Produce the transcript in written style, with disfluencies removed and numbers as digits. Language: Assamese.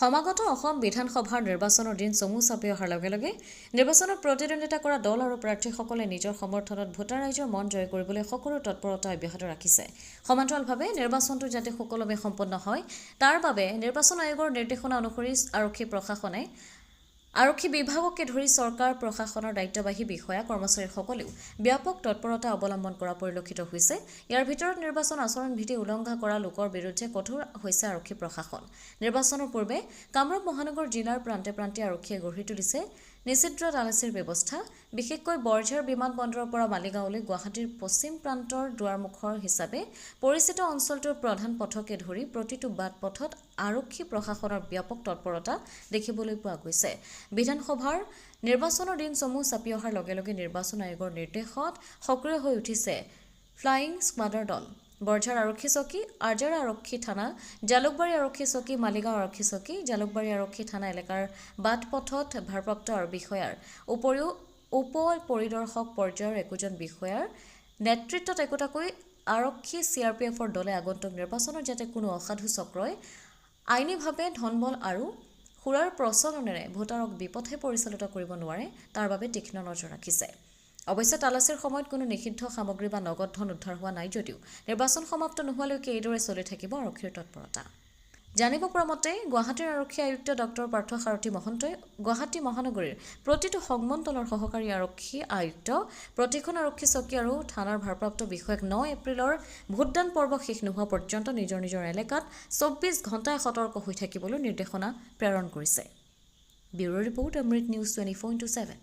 সমাগত অসম বিধানসভাৰ নিৰ্বাচনৰ দিন চমু চাপি অহাৰ লগে লগে নিৰ্বাচনত প্ৰতিদ্বন্দ্বিতা কৰা দল আৰু প্ৰাৰ্থীসকলে নিজৰ সমৰ্থনত ভোটাৰ ৰাইজৰ মন জয় কৰিবলৈ সকলো তৎপৰতা অব্যাহত ৰাখিছে। সমান্তৰালভাৱে নিৰ্বাচনটো যাতে সুকলমে সম্পন্ন হয় তাৰ বাবে নিৰ্বাচন আয়োগৰ নিৰ্দেশনা অনুসৰি আৰক্ষী বিভাগকে ধৰি চৰকাৰ প্ৰশাসনৰ দায়িত্ববাহী বিষয়া কৰ্মচাৰীসকলেও ব্যাপক তৎপৰতা অৱলম্বন কৰা পৰিলক্ষিত হৈছে। ইয়াৰ ভিতৰত নিৰ্বাচন আচৰণ বিধি উলংঘা কৰা লোকৰ বিৰুদ্ধে কঠোৰ হৈছে আৰক্ষী প্ৰশাসন। নিৰ্বাচনৰ পূৰ্বে কামৰূপ মহানগৰ জিলাৰ প্ৰান্তে প্ৰান্তে আৰক্ষীয়ে গঢ়ি তুলিছে নিষিদ্ধ তালাচীৰ ব্যৱস্থা। বিশেষকৈ বৰঝাৰ বিমানবন্দৰৰ পৰা মালিগাঁৱলৈ গুৱাহাটীৰ পশ্চিম প্ৰান্তৰ দুৱাৰমুখৰ হিচাপে পৰিচিত অঞ্চলটোৰ প্ৰধান পথকে ধৰি প্ৰতিটো বাট পথত আৰক্ষী প্ৰশাসনৰ ব্যাপক তৎপৰতা দেখিবলৈ পোৱা গৈছে। বিধানসভাৰ নিৰ্বাচনৰ দিন চমু চাপি অহাৰ লগে লগে নিৰ্বাচন আয়োগৰ নিৰ্দেশত সক্ৰিয় হৈ উঠিছে ফ্লাইং স্কোৱাডৰ দল। বৰঝাৰ আৰক্ষী চকী, আৰ্জাৰা আৰক্ষী থানা, জালুকবাৰী আৰক্ষী চকী, মালিগাঁও আৰক্ষী চকী, জালুকবাৰী আৰক্ষী থানা এলেকাৰ বাট পথত ভাৰপ্ৰাপ্ত বিষয়াৰ উপৰিও উপ পৰিদৰ্শক পৰ্যায়ৰ একোজন বিষয়াৰ নেতৃত্বত একোটাকৈ আৰক্ষী CRPFৰ দলে আগন্তুক নিৰ্বাচনত যাতে কোনো অসাধু চক্ৰই আইনীভাৱে ধনবল আৰু সুৰাৰ প্ৰচলনেৰে ভোটাৰক বিপথে পৰিচালিত কৰিব নোৱাৰে তাৰ বাবে তীক্ষ্ণ নজৰ ৰাখিছে। অৱশ্যে তালাচীৰ সময়ত কোনো নিষিদ্ধ সামগ্ৰী বা নগদ ধন উদ্ধাৰ হোৱা নাই যদিও নিৰ্বাচন সমাপ্ত নোহোৱালৈকে এইদৰে চলি থাকিব আৰক্ষীৰ তৎপৰতা। জানিব পৰা মতে গুৱাহাটীৰ আৰক্ষী আয়ুক্ত ডক্টৰ পাৰ্থ সাৰথী মহন্তই গুৱাহাটী মহানগৰীৰ প্ৰতিটো সংমণ্ডলৰ সহকাৰী আৰক্ষী আয়ুক্ত, প্ৰতিখন আৰক্ষী চকী আৰু থানাৰ ভাৰপ্ৰাপ্ত বিষয়াক 9 এপ্ৰিলৰ ভোটদান পৰ্ব শেষ নোহোৱা পৰ্যন্ত নিজৰ নিজৰ এলেকাত 24 ঘণ্টাই সতৰ্ক হৈ থাকিবলৈ নিৰ্দেশনা প্ৰেৰণ কৰিছে। ব্যুৰ' ৰিপৰ্ট অমৃত নিউজ 24/7।